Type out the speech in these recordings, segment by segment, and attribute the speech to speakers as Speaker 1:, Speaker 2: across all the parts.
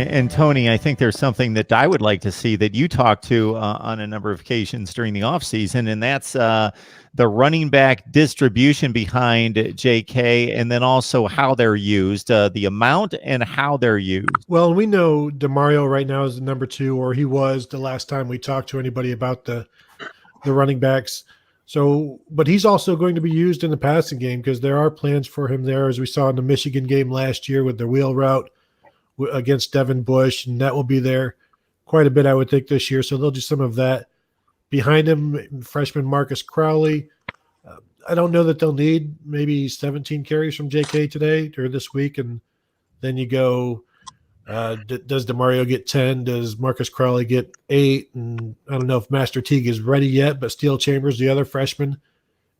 Speaker 1: And Tony, I think there's something that I would like to see that you talked to on a number of occasions during the offseason, and that's the running back distribution behind JK, and then also how they're used, the amount and how they're used.
Speaker 2: Well, we know DeMario right now is the number 2, or he was the last time we talked to anybody about the running backs. So, but he's also going to be used in the passing game because there are plans for him there, as we saw in the Michigan game last year with the wheel route against Devin Bush, and that will be there quite a bit, I would think, this year. So they'll do some of that. Behind him, freshman Marcus Crowley. I don't know that they'll need maybe 17 carries from JK today or this week, and then you go, does DeMario get 10? Does Marcus Crowley get 8? And I don't know if Master Teague is ready yet, but Steele Chambers, the other freshman,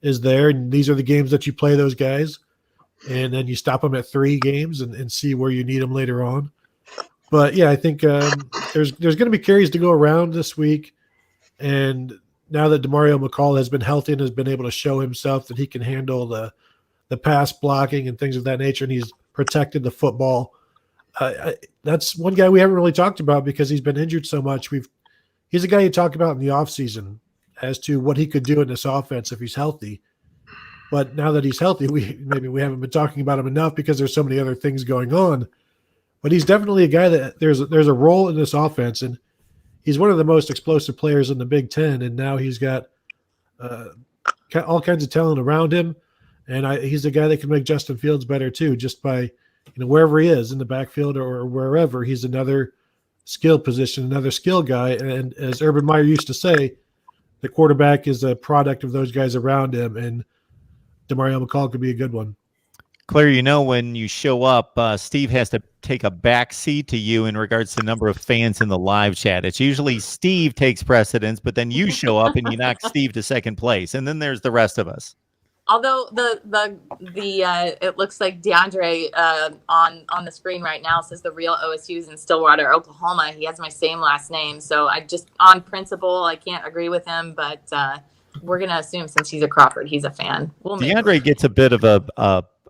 Speaker 2: is there. And these are the games that you play those guys. And then you stop them at 3 games and see where you need them later on. But, yeah, I think there's going to be carries to go around this week. And now that DeMario McCall has been healthy and has been able to show himself that he can handle the pass blocking and things of that nature, and he's protected the football, that's one guy we haven't really talked about because he's been injured so much. He's a guy you talk about in the offseason as to what he could do in this offense if he's healthy. But now that he's healthy, maybe we haven't been talking about him enough because there's so many other things going on. But he's definitely a guy that there's a role in this offense, and he's one of the most explosive players in the Big Ten, and now he's got all kinds of talent around him. And he's a guy that can make Justin Fields better too, just by wherever he is in the backfield or wherever. He's another skill position, another skill guy. And as Urban Meyer used to say, the quarterback is a product of those guys around him, and DeMario McCall could be a good one.
Speaker 1: Claire, when you show up, Steve has to take a back seat to you in regards to number of fans in the live chat. It's usually Steve takes precedence, but then you show up and you knock Steve to second place, and then there's the rest of us.
Speaker 3: Although the it looks like DeAndre on the screen right now says the real OSU is in Stillwater, Oklahoma. He has my same last name, so I just on principle I can't agree with him, but we're gonna assume since he's a Crawford, he's a fan.
Speaker 1: DeAndre gets a bit of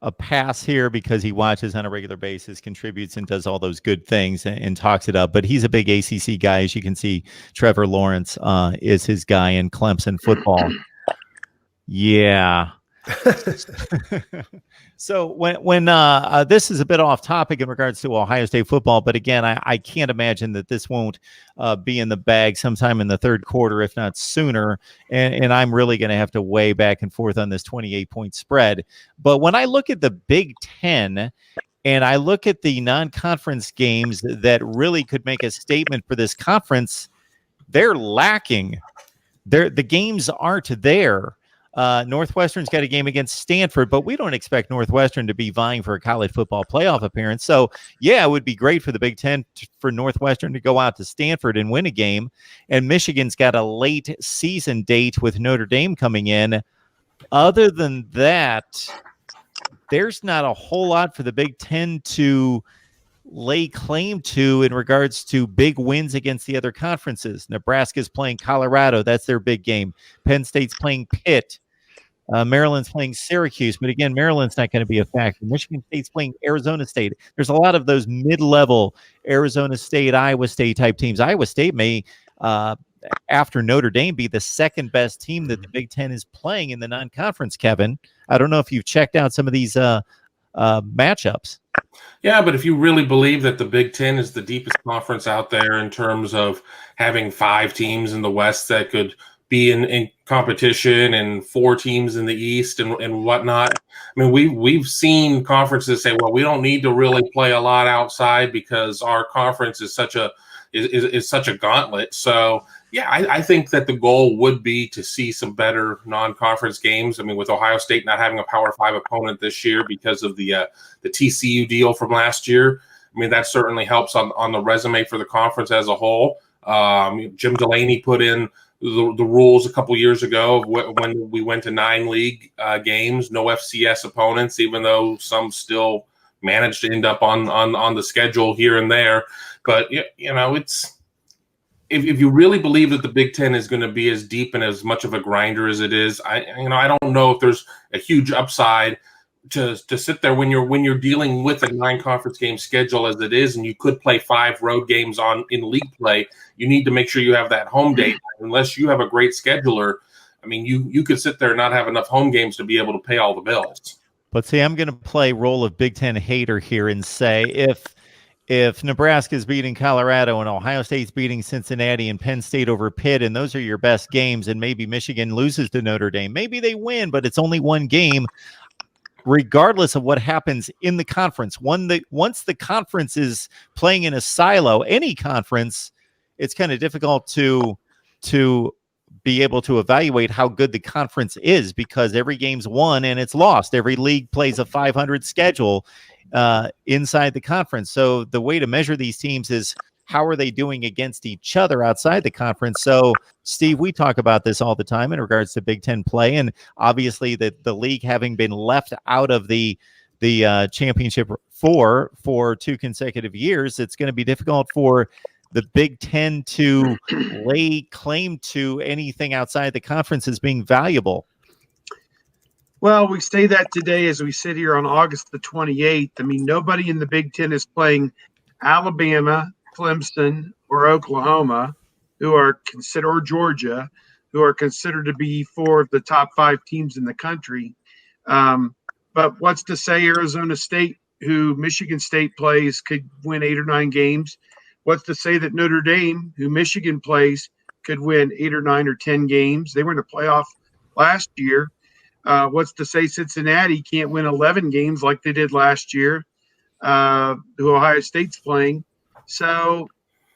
Speaker 1: a pass here because he watches on a regular basis, contributes, and does all those good things and talks it up. But he's a big ACC guy, as you can see. Trevor Lawrence is his guy in Clemson football. Yeah. So when this is a bit off topic in regards to Ohio State football, but again, I can't imagine that this won't be in the bag sometime in the third quarter, if not sooner. And I'm really going to have to weigh back and forth on this 28-point spread. But when I look at the Big Ten and I look at the non-conference games that really could make a statement for this conference, they're lacking. The games aren't there. Northwestern's got a game against Stanford, but we don't expect Northwestern to be vying for a college football playoff appearance. So, yeah, it would be great for the Big Ten for Northwestern to go out to Stanford and win a game. And Michigan's got a late season date with Notre Dame coming in. Other than that, there's not a whole lot for the Big Ten to lay claim to in regards to big wins against the other conferences. Nebraska's playing Colorado. That's their big game. Penn State's playing Pitt. Maryland's playing Syracuse. But again, Maryland's not going to be a factor. Michigan State's playing Arizona State. There's a lot of those mid-level Arizona State, Iowa State type teams. Iowa State may, after Notre Dame, be the second best team that the Big Ten is playing in the non-conference, Kevin. I don't know if you've checked out some of these matchups.
Speaker 4: Yeah, but if you really believe that the Big Ten is the deepest conference out there in terms of having 5 teams in the West that could be in competition and 4 teams in the East and whatnot, I mean, we've seen conferences say, well, we don't need to really play a lot outside because our conference is such a gauntlet. So, yeah, I think that the goal would be to see some better non-conference games. I mean, with Ohio State not having a Power 5 opponent this year because of the TCU deal from last year, I mean, that certainly helps on the resume for the conference as a whole. Jim Delaney put in the rules a couple years ago when we went to 9 league games, no FCS opponents, even though some still managed to end up on the schedule here and there. But, it's – if you really believe that the Big Ten is going to be as deep and as much of a grinder as it is, I don't know if there's a huge upside to sit there when you're dealing with a 9 conference game schedule as it is, and you could play 5 road games in league play. You need to make sure you have that home date. Unless you have a great scheduler, I mean, you could sit there and not have enough home games to be able to pay all the bills.
Speaker 1: But see, I'm going to play role of Big Ten hater here and say if Nebraska's beating Colorado and Ohio State's beating Cincinnati and Penn State over Pitt, and those are your best games, and maybe Michigan loses to Notre Dame, maybe they win, but it's only one game. Regardless of what happens in the conference, once the conference is playing in a silo, any conference, it's kind of difficult to be able to evaluate how good the conference is, because every game's won and it's lost. Every league plays a 500 schedule inside the conference. So the way to measure these teams is how are they doing against each other outside the conference. So Steve, we talk about this all the time in regards to Big Ten play, and obviously the league having been left out of the championship for 2 consecutive years, it's going to be difficult for the Big Ten to lay claim to anything outside the conference as being valuable.
Speaker 5: Well, we say that today as we sit here on August the 28th. I mean, nobody in the Big Ten is playing Alabama, Clemson, or Oklahoma, who are considered, or Georgia, who are considered to be 4 of the top 5 teams in the country. But what's to say Arizona State, who Michigan State plays, could win 8 or 9 games? What's to say that Notre Dame, who Michigan plays, could win 8 or 9 or 10 games? They were in the playoff last year. What's to say Cincinnati can't win 11 games like they did last year, who Ohio State's playing? So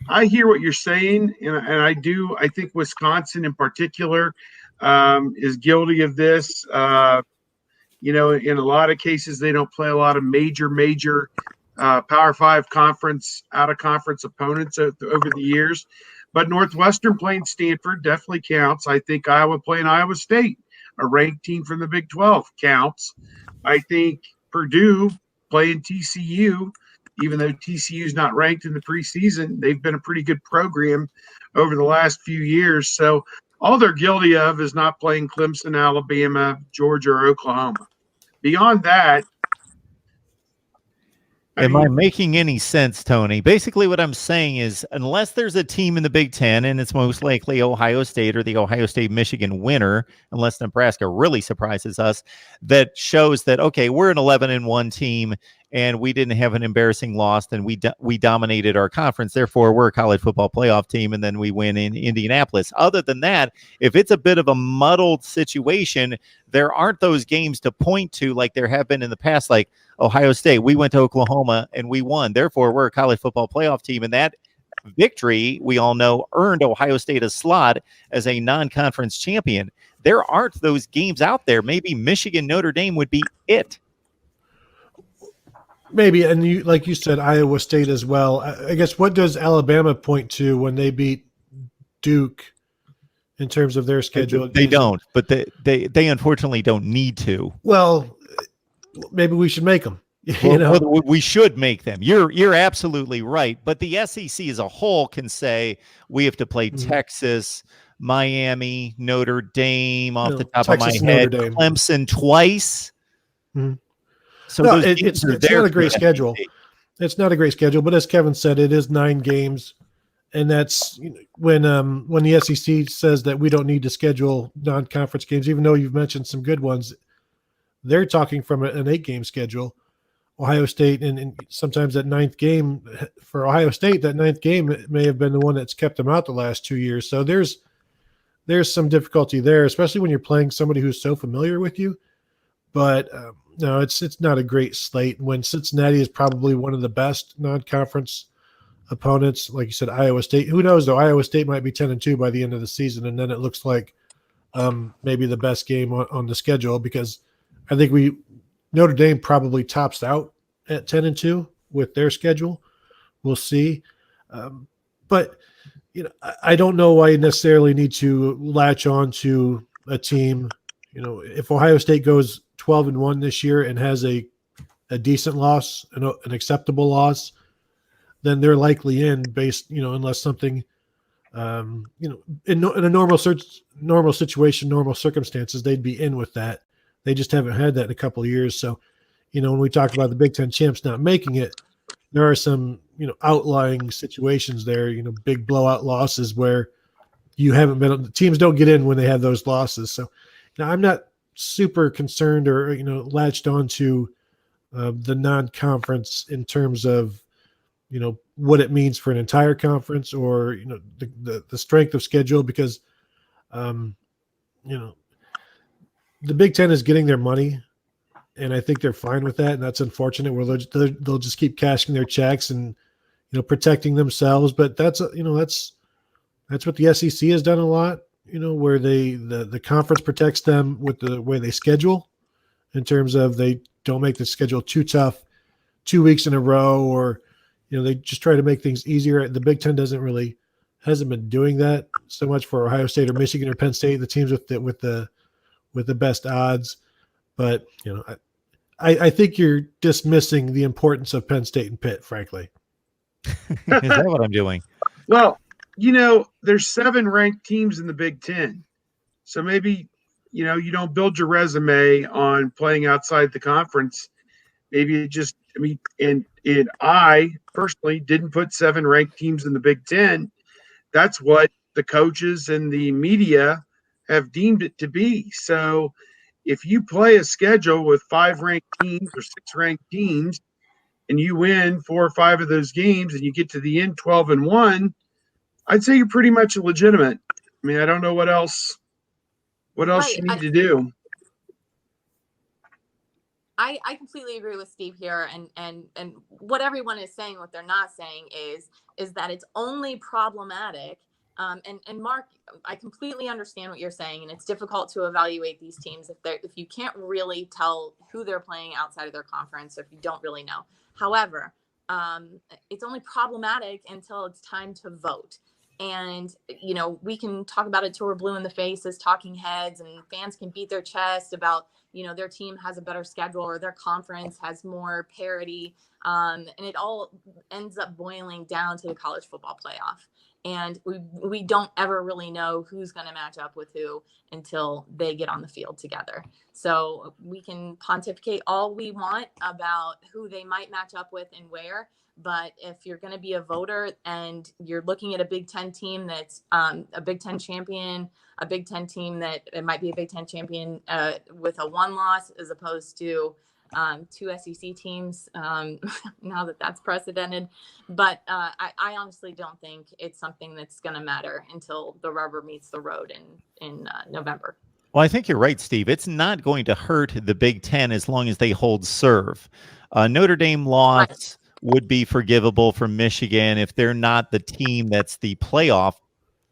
Speaker 5: I hear what you're saying, and I do. I think Wisconsin in particular is guilty of this. In a lot of cases, they don't play a lot of major Power 5 conference, out-of-conference opponents over the years. But Northwestern playing Stanford definitely counts. I think Iowa playing Iowa State, a ranked team from the Big 12, counts. I think Purdue playing TCU, even though TCU is not ranked in the preseason, they've been a pretty good program over the last few years. So all they're guilty of is not playing Clemson, Alabama, Georgia, or Oklahoma. Beyond that,
Speaker 1: Am I making any sense, Tony? Basically, what I'm saying is, unless there's a team in the Big Ten, and it's most likely Ohio State or the Ohio State-Michigan winner, unless Nebraska really surprises us, that shows that, okay, we're an 11-1 team, and we didn't have an embarrassing loss, and we dominated our conference. Therefore, we're a college football playoff team, and then we win in Indianapolis. Other than that, if it's a bit of a muddled situation, there aren't those games to point to like there have been in the past, like Ohio State, we went to Oklahoma and we won. Therefore, we're a college football playoff team. And that victory, we all know, earned Ohio State a slot as a non-conference champion. There aren't those games out there. Maybe Michigan, Notre Dame would be it.
Speaker 2: Maybe, and you, like you said, Iowa State as well. I guess, what does Alabama point to when they beat Duke in terms of their schedule?
Speaker 1: They don't, but they unfortunately don't need to.
Speaker 2: Well, maybe we should make them.
Speaker 1: We should make them. You're absolutely right. But the SEC as a whole can say we have to play Texas, Miami, Notre Dame, off the top
Speaker 2: Texas,
Speaker 1: of my head, Clemson twice.
Speaker 2: Mm-hmm.
Speaker 1: So
Speaker 2: it's not a great schedule. It's not a great schedule, but as Kevin said, it is 9 games, and that's when the SEC says that we don't need to schedule non-conference games, even though you've mentioned some good ones. They're talking from an 8-game schedule. Ohio State, and sometimes that 9th game for Ohio State, that 9th game may have been the one that's kept them out the last 2 years. So there's some difficulty there, especially when you're playing somebody who's so familiar with you. But no, it's not a great slate. When Cincinnati is probably one of the best non-conference opponents, like you said, Iowa State. Who knows though? Iowa State might be 10-2 by the end of the season, and then it looks like maybe the best game on the schedule, because I think Notre Dame probably tops out at 10-2 with their schedule. We'll see. But I don't know why you necessarily need to latch on to a team. If Ohio State goes 12-1 this year and has a decent loss, an acceptable loss, then they're likely in based, unless something, in a normal situation, normal circumstances, they'd be in with that. They just haven't had that in a couple of years. So when we talk about the Big Ten champs not making it, there are some, outlying situations there, big blowout losses where the teams don't get in when they have those losses. So I'm not super concerned or, latched on to the non-conference in terms of, what it means for an entire conference or, the strength of schedule, because, the Big Ten is getting their money, and I think they're fine with that. And that's unfortunate where they'll just keep cashing their checks and, protecting themselves. But that's what the SEC has done a lot, where the conference protects them with the way they schedule, in terms of they don't make the schedule too tough 2 weeks in a row, or, they just try to make things easier. The Big Ten hasn't been doing that so much for Ohio State or Michigan or Penn State, the teams with the best odds. But, I think you're dismissing the importance of Penn State and Pitt, frankly.
Speaker 1: Is that what I'm doing?
Speaker 5: Well, there's 7 ranked teams in the Big Ten. So maybe, you don't build your resume on playing outside the conference. Maybe I personally didn't put 7 ranked teams in the Big Ten. That's what the coaches and the media have deemed it to be. So if you play a schedule with 5 ranked teams or 6 ranked teams, and you win 4 or 5 of those games, and you get to the end 12-1, I'd say you're pretty much legitimate. I mean, I don't know what else
Speaker 3: Right.
Speaker 5: you need to do.
Speaker 3: I completely agree with Steve here, and what everyone is saying, what they're not saying is that it's only problematic. And Mark, I completely understand what you're saying, and it's difficult to evaluate these teams if you can't really tell who they're playing outside of their conference, if you don't really know. However, it's only problematic until it's time to vote. And, we can talk about it till we're blue in the face as talking heads, and fans can beat their chest about, their team has a better schedule or their conference has more parity. And it all ends up boiling down to the college football playoff. And we don't ever really know who's going to match up with who until they get on the field together. So we can pontificate all we want about who they might match up with and where. But if you're going to be a voter and you're looking at a Big Ten team that's a Big Ten champion, a Big Ten team that it might be a Big Ten champion with a 1 loss as opposed to 2 SEC teams, now that that's precedented. But I honestly don't think it's something that's going to matter until the rubber meets the road in November.
Speaker 1: Well, I think you're right, Steve. It's not going to hurt the Big Ten as long as they hold serve. Notre Dame loss would be forgivable for Michigan if they're not the team that's the playoff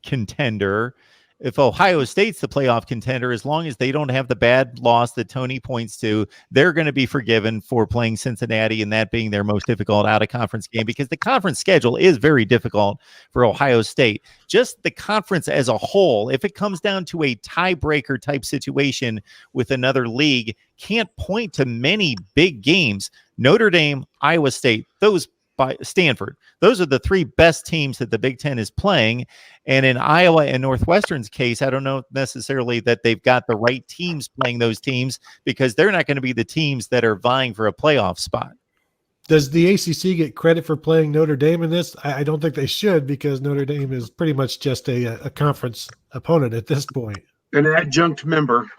Speaker 1: contender. If Ohio State's the playoff contender, as long as they don't have the bad loss that Tony points to, they're going to be forgiven for playing Cincinnati and that being their most difficult out-of-conference game, because the conference schedule is very difficult for Ohio State. Just the conference as a whole, if it comes down to a tiebreaker type situation with another league, can't point to many big games. Notre Dame, Iowa State, by Stanford. Those are the 3 best teams that the Big Ten is playing. And in Iowa and Northwestern's case, I don't know necessarily that they've got the right teams playing those teams, because they're not going to be the teams that are vying for a playoff spot.
Speaker 2: Does the ACC get credit for playing Notre Dame in this? I don't think they should, because Notre Dame is pretty much just a conference opponent at this point.
Speaker 5: An adjunct member.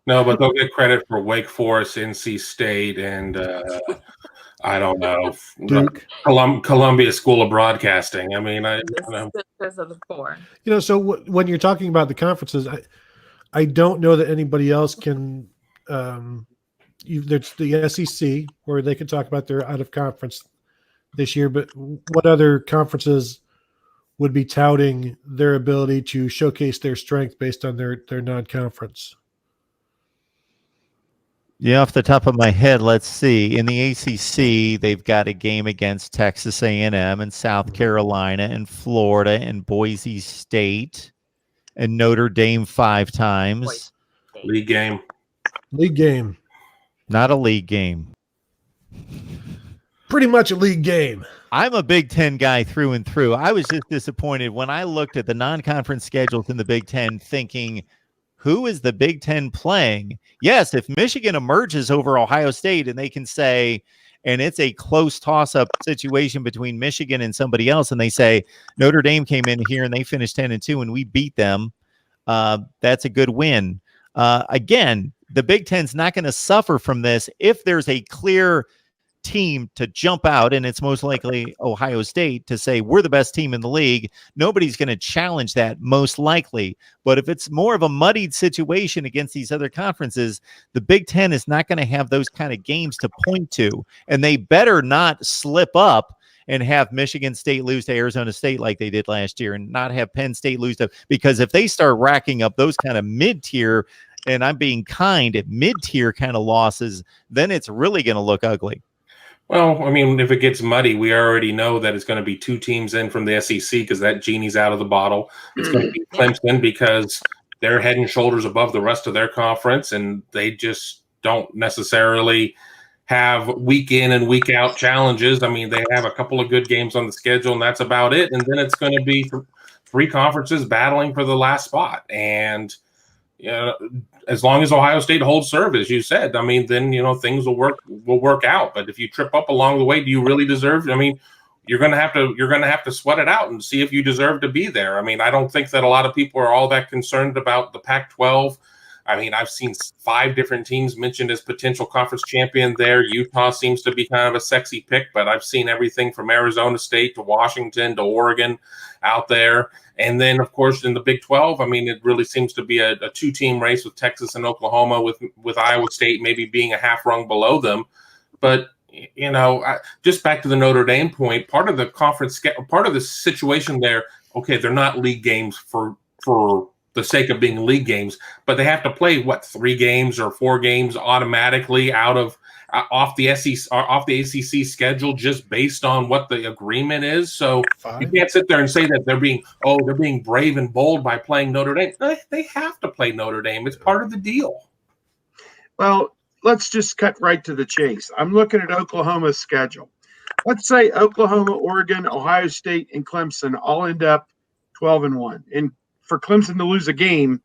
Speaker 4: No, but they'll get credit for Wake Forest, NC State, and I don't know,
Speaker 2: Duke.
Speaker 4: Columbia School of Broadcasting. I mean, I don't know.
Speaker 3: This of the 4.
Speaker 2: So when you're talking about the conferences, I don't know that anybody else can. There's the SEC where they can talk about their out of conference this year, but what other conferences would be touting their ability to showcase their strength based on their non-conference?
Speaker 1: Yeah, off the top of my head, let's see. In the ACC, they've got a game against Texas A&M and South Carolina and Florida and Boise State and Notre Dame 5 times.
Speaker 4: League game.
Speaker 2: League game.
Speaker 1: Not a league game.
Speaker 2: Pretty much a league game.
Speaker 1: I'm a Big Ten guy through and through. I was just disappointed when I looked at the non-conference schedules in the Big Ten thinking, who is the Big Ten playing? Yes, if Michigan emerges over Ohio State and they can say, and it's a close toss-up situation between Michigan and somebody else, and they say Notre Dame came in here and they finished 10-2 and we beat them, that's a good win. Again, the Big Ten's not going to suffer from this if there's a clear team to jump out, and it's most likely Ohio State, to say we're the best team in the league. Nobody's going to challenge that, most likely. But if it's more of a muddied situation against these other conferences, the Big Ten is not going to have those kind of games to point to, and they better not slip up and have Michigan State lose to Arizona State like they did last year, and not have Penn State lose to, because if they start racking up those kind of mid-tier, and I'm being kind, at mid-tier kind of losses, then it's really going to look ugly.
Speaker 4: Well, I mean, if it gets muddy, we already know that it's going to be 2 teams in from the SEC because that genie's out of the bottle. It's going to be Clemson because they're head and shoulders above the rest of their conference, and they just don't necessarily have week in and week out challenges. I mean, they have a couple of good games on the schedule, and that's about it. And then it's going to be 3 conferences battling for the last spot. And as long as Ohio State holds serve, as you said, I mean, then things will work out. But if you trip up along the way, do you really deserve? I mean, you're going to have to sweat it out and see if you deserve to be there. I mean, I don't think that a lot of people are all that concerned about the Pac-12. I mean, I've seen 5 different teams mentioned as potential conference champion there. Utah seems to be kind of a sexy pick, but I've seen everything from Arizona State to Washington to Oregon out there. And then, of course, in the Big 12, I mean, it really seems to be a 2-team race with Texas and Oklahoma, with Iowa State maybe being a half rung below them. But, just back to the Notre Dame point, part of the conference, part of the situation there, okay, they're not league games for the sake of being league games, but they have to play 3 games or 4 games automatically off the ACC schedule just based on what the agreement is. So 5. You can't sit there and say that they're being brave and bold by playing Notre Dame. They have to play Notre Dame. It's part of the deal.
Speaker 5: Well, let's just cut right to the chase. I'm looking at Oklahoma's schedule. Let's say Oklahoma, Oregon, Ohio State, and Clemson all end up 12-1. And for Clemson to lose a game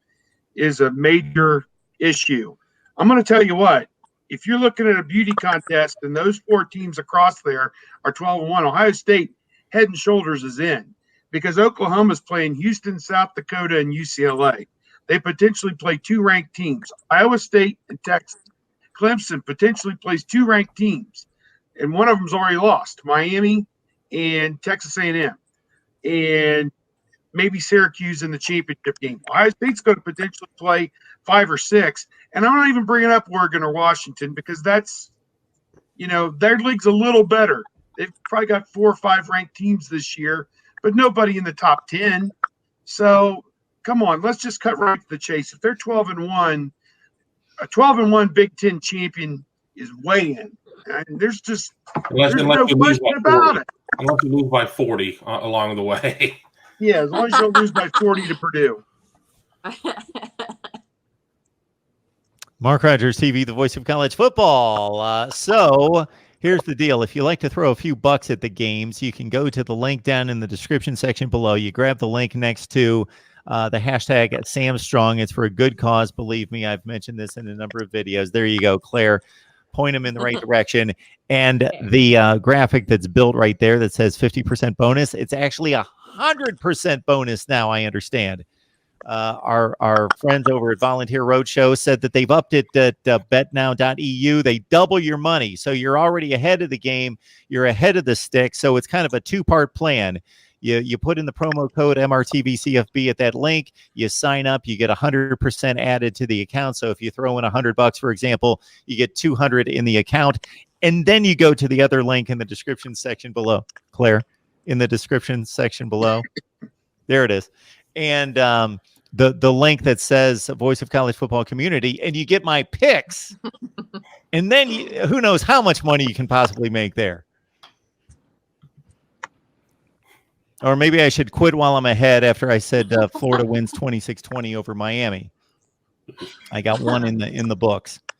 Speaker 5: is a major issue. I'm going to tell you what, if you're looking at a beauty contest and those 4 teams across there are 12-1, Ohio State head and shoulders is in, because Oklahoma's playing Houston, South Dakota, and UCLA. They potentially play 2 ranked teams, Iowa State and Texas. Clemson potentially plays 2 ranked teams, and one of them's already lost, Miami and Texas A&M. And maybe Syracuse in the championship game. Ohio State's going to potentially play 5 or 6. And I'm not even bringing up Oregon or Washington because that's, their league's a little better. They've probably got 4 or 5 ranked teams this year, but nobody in the top 10. So come on, let's just cut right to the chase. If they're 12-1, a 12-1 Big Ten champion is way in. And there's no question about it.
Speaker 4: Unless you lose by 40 along the way.
Speaker 5: Yeah, as long as you don't lose by 40 to Purdue.
Speaker 1: Mark Rogers TV, the voice of college football. So here's the deal. If you like to throw a few bucks at the games, you can go to the link down in the description section below. You grab the link next to the hashtag #SamStrong. It's for a good cause. Believe me, I've mentioned this in a number of videos. There you go, Claire. Point them in the right direction. And the graphic that's built right there that says 50% bonus, it's actually 100% bonus now, I understand. Our friends over at Volunteer Roadshow said that they've upped it at betnow.eu. They double your money. So you're already ahead of the game. You're ahead of the stick. So it's kind of a 2-part plan. You put in the promo code MRTVCFB at that link. You sign up. You get 100% added to the account. So if you throw in $100, for example, you get 200 in the account. And then you go to the other link in the description section below. Claire, in the description section below. There it is. And the link that says Voice of College Football Community, and you get my picks. And then who knows how much money you can possibly make there. Or maybe I should quit while I'm ahead after I said Florida wins 26-20 over Miami. I got one in the books.